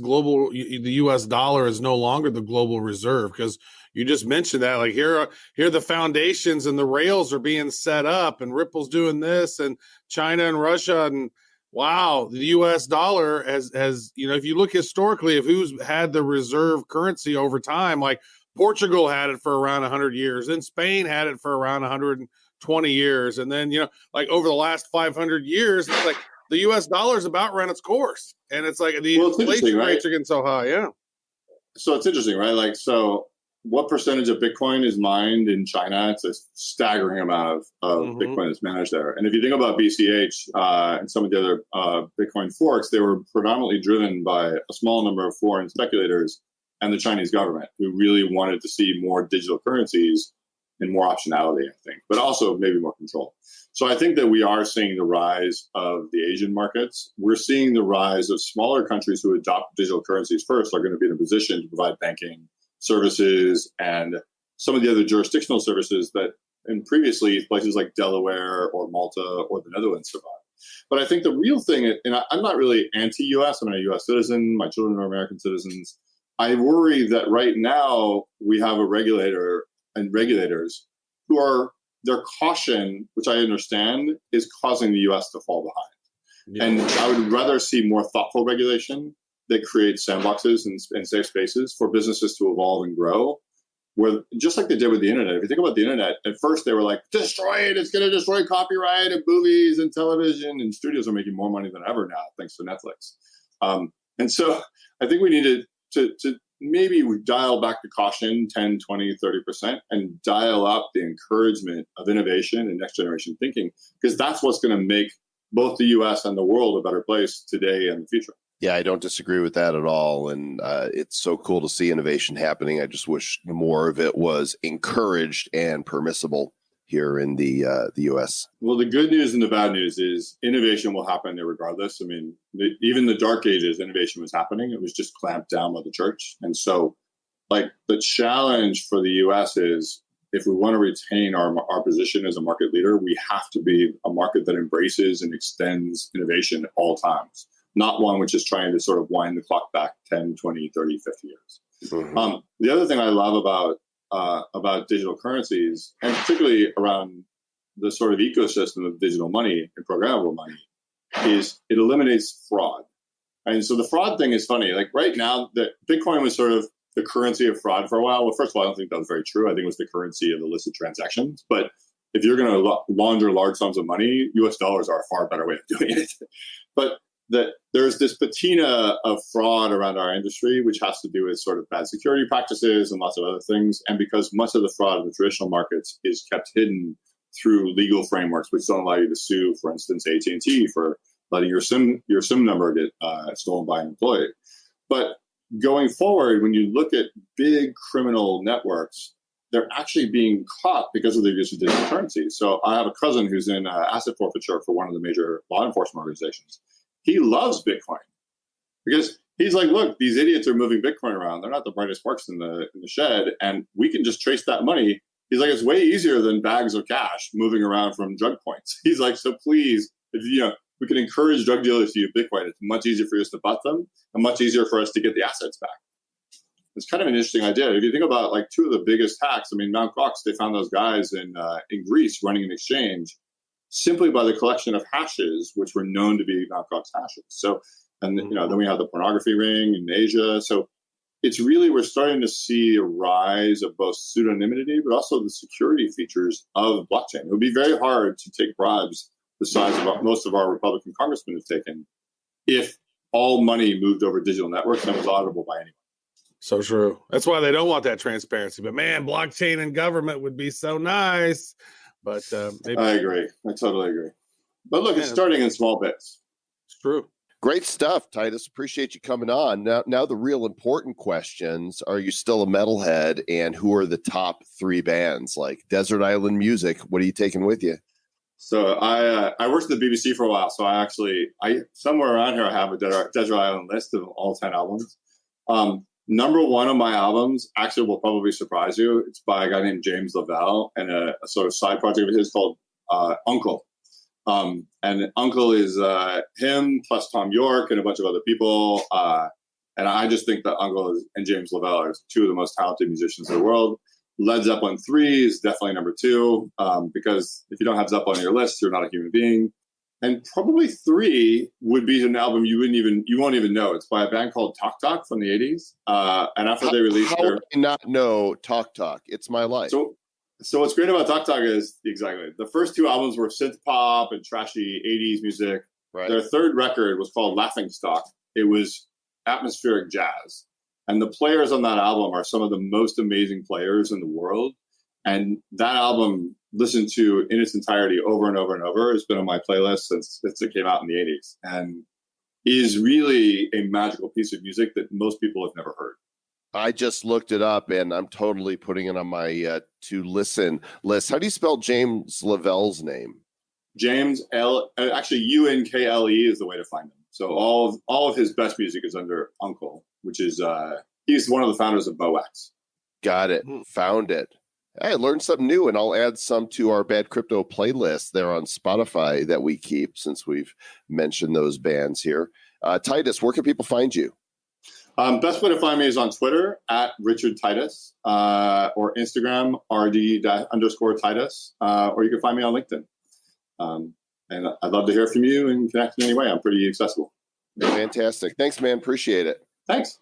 [SPEAKER 2] dollar is no longer the global reserve? Because you just mentioned that, like here the foundations and the rails are being set up, and Ripple's doing this, and China and Russia, and wow, the U.S. dollar has if you look historically of who's had the reserve currency over time, like Portugal had it for around 100 years, then Spain had it for around 120 years, and then like over the last 500 years, it's like the U.S. dollar's about run its course, and it's like the inflation rates are getting so high. Yeah.
[SPEAKER 4] So it's interesting, right? Like, so what percentage of Bitcoin is mined in China? It's a staggering amount of Bitcoin that's managed there. And if you think about BCH and some of the other Bitcoin forks, they were predominantly driven by a small number of foreign speculators and the Chinese government, who really wanted to see more digital currencies and more optionality, I think, but also maybe more control. So I think that we are seeing the rise of the Asian markets. We're seeing the rise of smaller countries who adopt digital currencies first are going to be in a position to provide banking services and some of the other jurisdictional services that in previously places like Delaware or Malta or the Netherlands survived. But I think the real thing, and I'm not really anti-U.S., I'm a U.S. citizen, my children are American citizens. I worry that right now we have a regulator and regulators who are, their caution, which I understand, is causing the U.S. to fall behind. Yeah. And I would rather see more thoughtful regulation that creates sandboxes and safe spaces for businesses to evolve and grow. Where just like they did with the internet. If you think about the internet, at first they were like, destroy it. It's going to destroy copyright and movies and television. And studios are making more money than ever now, thanks to Netflix. And so I think we needed to maybe dial back the caution 10, 20, 30% and dial up the encouragement of innovation and next generation thinking, because that's what's going to make both the US and the world a better place today and the future.
[SPEAKER 1] Yeah, I don't disagree with that at all. And it's so cool to see innovation happening. I just wish more of it was encouraged and permissible here in the U.S.
[SPEAKER 4] Well, the good news and the bad news is innovation will happen there regardless. I mean, even the dark ages, innovation was happening. It was just clamped down by the church. And so, like, the challenge for the U.S. is if we want to retain our position as a market leader, we have to be a market that embraces and extends innovation at all times. Not one which is trying to sort of wind the clock back 10, 20, 30, 50 years. Mm-hmm. The other thing I love about digital currencies, and particularly around the sort of ecosystem of digital money and programmable money, is it eliminates fraud. And so the fraud thing is funny. Like right now, that Bitcoin was sort of the currency of fraud for a while. Well, first of all, I don't think that was very true. I think it was the currency of illicit transactions. But if you're going to launder large sums of money, US dollars are a far better way of doing it. But that there's this patina of fraud around our industry, which has to do with sort of bad security practices and lots of other things. And because much of the fraud in the traditional markets is kept hidden through legal frameworks, which don't allow you to sue, for instance, AT&T for letting your SIM number get stolen by an employee. But going forward, when you look at big criminal networks, they're actually being caught because of the use of digital currency. So I have a cousin who's in asset forfeiture for one of the major law enforcement organizations. He loves Bitcoin because he's like, look, these idiots are moving Bitcoin around. They're not the brightest sparks in the shed. And we can just trace that money. He's like, it's way easier than bags of cash moving around from drug points. He's like, so please, if we can encourage drug dealers to use Bitcoin. It's much easier for us to butt them and much easier for us to get the assets back. It's kind of an interesting idea. If you think about like two of the biggest hacks, I mean, Mt. Gox, they found those guys in Greece running an exchange simply by the collection of hashes, which were known to be Mt. Gox hashes. So, and then we have the pornography ring in Asia. So it's really, we're starting to see a rise of both pseudonymity, but also the security features of blockchain. It would be very hard to take bribes the size of most of our Republican congressmen have taken if all money moved over digital networks and was auditable by anyone.
[SPEAKER 2] So true. That's why they don't want that transparency. But man, blockchain and government would be so nice. But maybe
[SPEAKER 4] I agree. I totally agree. But look, it's starting in small bits.
[SPEAKER 2] It's true.
[SPEAKER 1] Great stuff, Titus. Appreciate you coming on. Now the real important questions: are you still a metalhead? And who are the top 3 bands? Like Desert Island Music, what are you taking with you?
[SPEAKER 4] So I worked at the BBC for a while. So I somewhere around here I have a Desert Island list of all 10 albums. Number 1 of my albums actually will probably surprise you. It's by a guy named James Lavelle and a sort of side project of his called Uncle. And Uncle is him plus Tom York and a bunch of other people. And I just think that Uncle and James Lavelle are 2 of the most talented musicians in the world. Led Zeppelin 3 is definitely number 2 because if you don't have Zeppelin on your list, you're not a human being. And probably 3 would be an album you won't even know. It's by a band called Talk Talk from the 80s. And after they released
[SPEAKER 1] how would I not know Talk Talk? It's my life.
[SPEAKER 4] So what's great about Talk Talk is exactly the first 2 albums were synth pop and trashy 80s music. Right. Their 3rd record was called Laughing Stock. It was atmospheric jazz. And the players on that album are some of the most amazing players in the world. And that album, listened to in its entirety over and over and over, has been on my playlist since it came out in the 80s and is really a magical piece of music that most people have never heard.
[SPEAKER 1] I just looked it up and I'm totally putting it on my to listen list. How do you spell James Lavelle's name?
[SPEAKER 4] James actually Unkle is the way to find him. So all of his best music is under Uncle, which is he's one of the founders of Boax.
[SPEAKER 1] Got it. Found it. I learned something new, and I'll add some to our Bad Crypto playlist there on Spotify that we keep since we've mentioned those bands here. Titus, where can people find you?
[SPEAKER 4] Best way to find me is on Twitter at Richard Titus or Instagram RD_Titus, or you can find me on LinkedIn. And I'd love to hear from you and connect in any way. I'm pretty accessible.
[SPEAKER 1] Fantastic. Thanks, man. Appreciate it.
[SPEAKER 4] Thanks.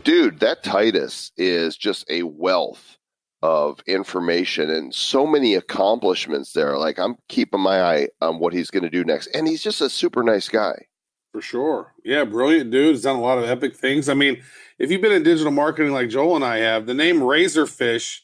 [SPEAKER 1] Dude, that Titus is just a wealth of information and so many accomplishments there. Like, I'm keeping my eye on what he's going to do next. And he's just a super nice guy.
[SPEAKER 2] For sure. Yeah, brilliant dude. He's done a lot of epic things. I mean, if you've been in digital marketing like Joel and I have, the name Razorfish,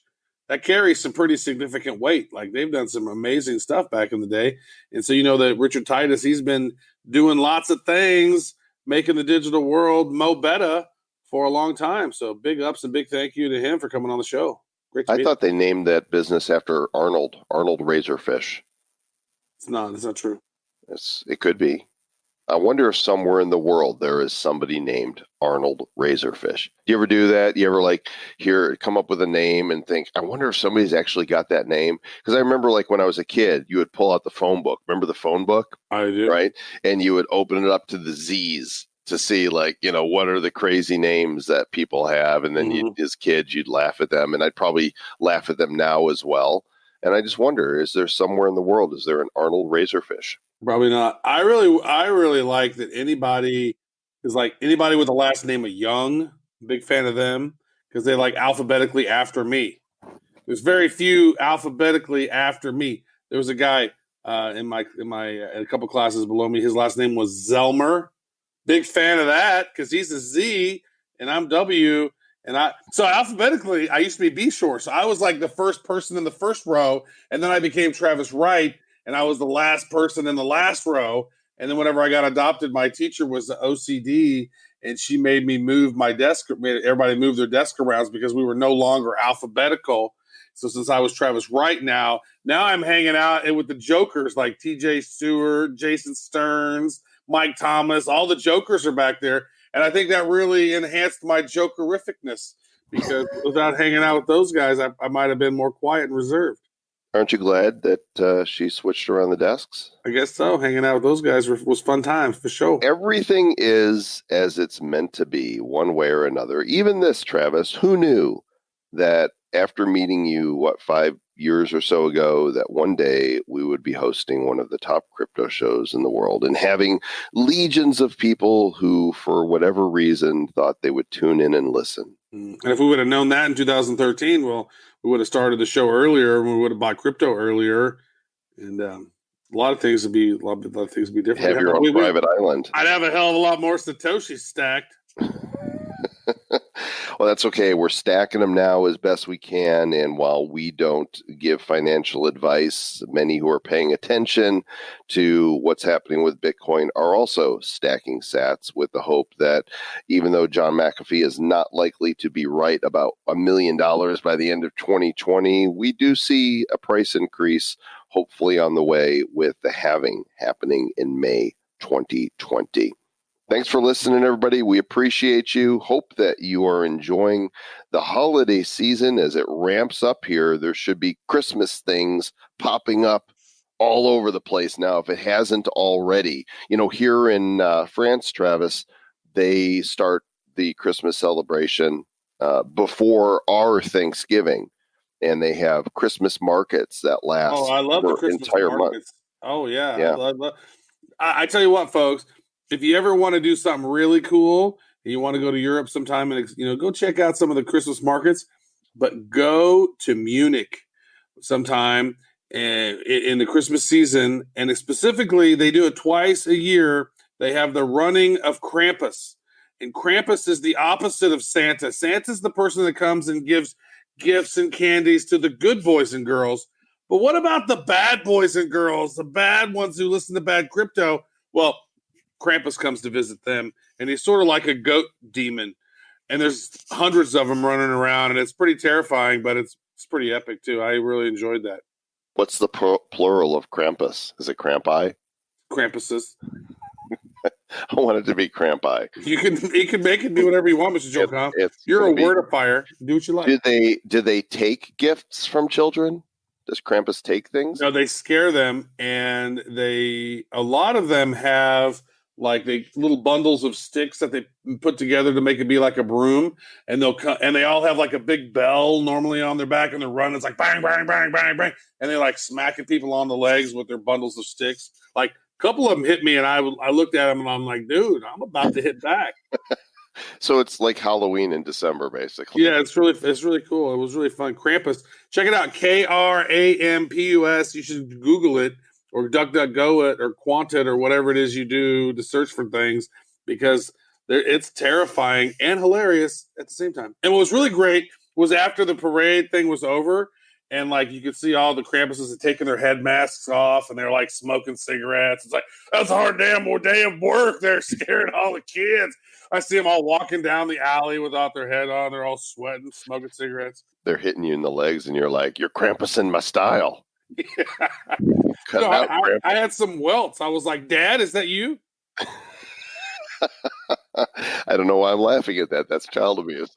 [SPEAKER 2] that carries some pretty significant weight. Like, they've done some amazing stuff back in the day. And so, you know, that Richard Titus, he's been doing lots of things, making the digital world mo better for a long time. So big ups and big thank you to him for coming on the show. Great to
[SPEAKER 1] I thought they named that business after Arnold Razorfish.
[SPEAKER 2] It's not true.
[SPEAKER 1] It could be. I wonder if somewhere in the world there is somebody named Arnold Razorfish. Do you ever do that? You ever come up with a name and think, I wonder if somebody's actually got that name? Because I remember like when I was a kid, you would pull out the phone book. Remember the phone book?
[SPEAKER 2] I do.
[SPEAKER 1] Right? And you would open it up to the Z's to see like, you know, what are the crazy names that people have. And then as kids, you'd laugh at them. And I'd probably laugh at them now as well. And I just wonder, is there somewhere in the world, is there an Arnold Razorfish?
[SPEAKER 2] Probably not. I really like that anybody with the last name of Young. Big fan of them because they like alphabetically after me. There's very few alphabetically after me. There was a guy in a couple classes below me. His last name was Zelmer. Big fan of that because he's a Z and I'm W. So alphabetically, I used to be B Shore. So I was like the first person in the first row, and then I became Travis Wright. And I was the last person in the last row. And then whenever I got adopted, my teacher was the OCD, and she made me move my desk, made everybody move their desk around because we were no longer alphabetical. So since I was Travis Wright now I'm hanging out with the jokers like TJ Stewart, Jason Stearns, Mike Thomas. All the jokers are back there. And I think that really enhanced my jokerificness because without hanging out with those guys, I might have been more quiet and reserved.
[SPEAKER 1] Aren't you glad that she switched around the desks?
[SPEAKER 2] I guess so. Hanging out with those guys was fun times for sure.
[SPEAKER 1] Everything is as it's meant to be, one way or another. Even this, Travis, who knew that after meeting you, 5 years or so ago, that one day we would be hosting one of the top crypto shows in the world and having legions of people who, for whatever reason, thought they would tune in and listen.
[SPEAKER 2] And if we would have known that in 2013, well, we would have started the show earlier and we would have bought crypto earlier. And a lot of things would be different.
[SPEAKER 1] Have your own private island.
[SPEAKER 2] I'd have a hell of a lot more Satoshus stacked.
[SPEAKER 1] Well, that's okay. We're stacking them now as best we can. And while we don't give financial advice, many who are paying attention to what's happening with Bitcoin are also stacking sats with the hope that even though John McAfee is not likely to be right about $1 million by the end of 2020, we do see a price increase hopefully on the way with the halving happening in May 2020. Thanks for listening, everybody. We appreciate you. Hope that you are enjoying the holiday season as it ramps up here. There should be Christmas things popping up all over the place now, if it hasn't already. You know, here in France, Travis, they start the Christmas celebration before our Thanksgiving, and they have Christmas markets that last
[SPEAKER 2] I love the Christmas
[SPEAKER 1] entire
[SPEAKER 2] markets.
[SPEAKER 1] month.
[SPEAKER 2] Oh, yeah. I tell you what, folks. If you ever want to do something really cool and you want to go to Europe sometime and, you know, go check out some of the Christmas markets, but go to Munich sometime in the Christmas season. And specifically, they do it twice a year. They have the running of Krampus. And Krampus is the opposite of Santa. Santa's the person that comes and gives gifts and candies to the good boys and girls. But what about the bad boys and girls, the bad ones who listen to bad crypto? Well, Krampus comes to visit them, and he's sort of like a goat demon. And there's hundreds of them running around, and it's pretty terrifying, but it's pretty epic, too. I really enjoyed that.
[SPEAKER 1] What's the plural of Krampus? Is it Crampi?
[SPEAKER 2] Krampuses.
[SPEAKER 1] I want it to be Crampi.
[SPEAKER 2] You can make it do whatever you want, Mr. Jokoff. You're a wordifier. Do what you like.
[SPEAKER 1] Do they take gifts from children? Does Krampus take things?
[SPEAKER 2] No, they scare them, and a lot of them have like little bundles of sticks that they put together to make it be like a broom, and they all have like a big bell normally on their back, and they're running. It's like bang, bang, bang, bang, bang, and they like smacking people on the legs with their bundles of sticks. Like couple of them hit me, and I looked at them, and I'm like, dude, I'm about to hit back.
[SPEAKER 1] So it's like Halloween in December, basically.
[SPEAKER 2] Yeah, it's really cool. It was really fun. Krampus. Check it out. Krampus. You should Google it or DuckDuckGo it or Quant it or whatever it is you do to search for things, because it's terrifying and hilarious at the same time. And what was really great was after the parade thing was over, and like you could see all the Krampuses had taken their head masks off, and they're like smoking cigarettes. It's like, that's a hard day of work. They're scaring all the kids. I see them all walking down the alley without their head on. They're all sweating, smoking cigarettes.
[SPEAKER 1] They're hitting you in the legs, and you're like, you're Krampusing my style.
[SPEAKER 2] No, I had some welts. I was like, Dad, is that you?
[SPEAKER 1] I don't know why I'm laughing at that. That's child abuse.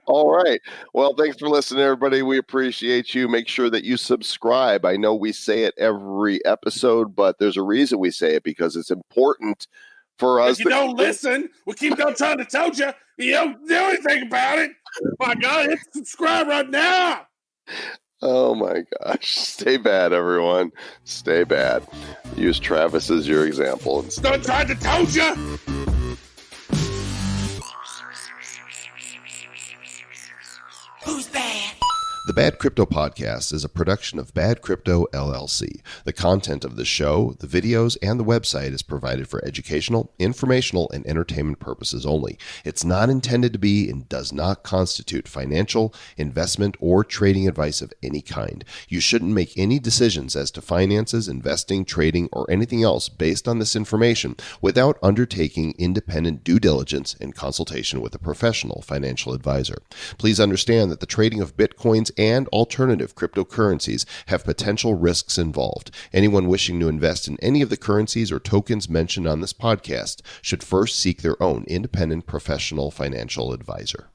[SPEAKER 1] All right. Well, thanks for listening, everybody. We appreciate you. Make sure that you subscribe. I know we say it every episode, but there's a reason we say it, because it's important for us.
[SPEAKER 2] If you don't listen, we keep on trying to tell you. You don't do anything about it. My God, hit subscribe right now.
[SPEAKER 1] Oh my gosh. Stay bad, everyone. Stay bad. Use Travis as your example.
[SPEAKER 2] Don't try to tell you.
[SPEAKER 5] Who's bad?
[SPEAKER 1] The Bad Crypto Podcast is a production of Bad Crypto LLC. The content of the show, the videos, and the website is provided for educational, informational, and entertainment purposes only. It's not intended to be and does not constitute financial, investment, or trading advice of any kind. You shouldn't make any decisions as to finances, investing, trading, or anything else based on this information without undertaking independent due diligence and consultation with a professional financial advisor. Please understand that the trading of Bitcoins and alternative cryptocurrencies have potential risks involved. Anyone wishing to invest in any of the currencies or tokens mentioned on this podcast should first seek their own independent professional financial advisor.